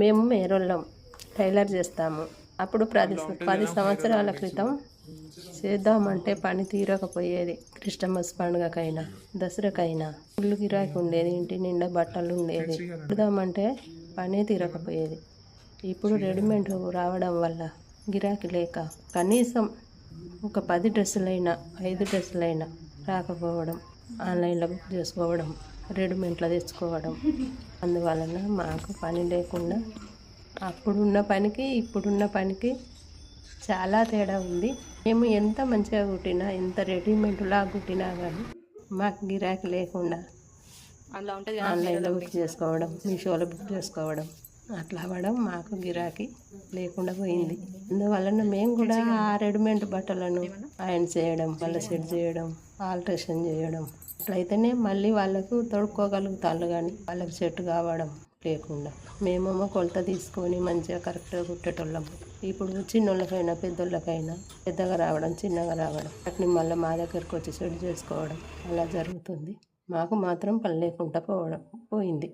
మేము మేరోళ్ళం టైలర్ చేస్తాము. అప్పుడు 10 సంవత్సరాల క్రితం చేద్దామంటే పని తీరకపోయేది. క్రిస్టమస్ పండుగకైనా దసరాకైనా ఫుల్ గిరాకీ ఉండేది. ఇంటి నిండా బట్టలు ఉండేది. కుడదామంటే పనే తీరకపోయేది. ఇప్పుడు రెడీమేడ్ రావడం వల్ల గిరాకీ లేక కనీసం ఒక 10 డ్రెస్సులైనా 5 డ్రెస్సులైనా రాకపోవడం, ఆన్లైన్లో బుక్ చేసుకోవడం, రెడీమేడ్లో తెచ్చుకోవడం. అందువలన మాకు పని లేకుండా అప్పుడున్న పనికి ఇప్పుడున్న పనికి చాలా తేడా ఉంది. మేము ఎంత మంచిగా కుట్టినా, ఎంత రెడీమేడ్లా కుట్టినా కానీ మాకు గిరాకీ లేకుండా ఆన్లైన్లో బుక్ చేసుకోవడం, మీషోలో బుక్ చేసుకోవడం అట్లా అవ్వడం మాకు గిరాకీ లేకుండా పోయింది. అందువలన మేము కూడా ఆ రెడీమేడ్ బట్టలను ఐరన్ చేయడం, మళ్ళీ సెట్ చేయడం, ఆల్ట్రేషన్ చేయడం అట్లయితేనే మళ్ళీ వాళ్ళకు తొడుక్కోగలుగుతారు. కానీ వాళ్ళకి సెట్ కావడం లేకుండా మేమేమో కొలత తీసుకొని మంచిగా కరెక్ట్గా కుట్టేటోళ్ళము. ఇప్పుడు చిన్నోళ్ళకైనా పెద్దోళ్ళకైనా పెద్దగా రావడం, చిన్నగా రావడం వాటిని మళ్ళీ మా దగ్గరకు వచ్చి సెట్ చేసుకోవడం అలా జరుగుతుంది. మాకు మాత్రం పని లేకుండా పోయింది.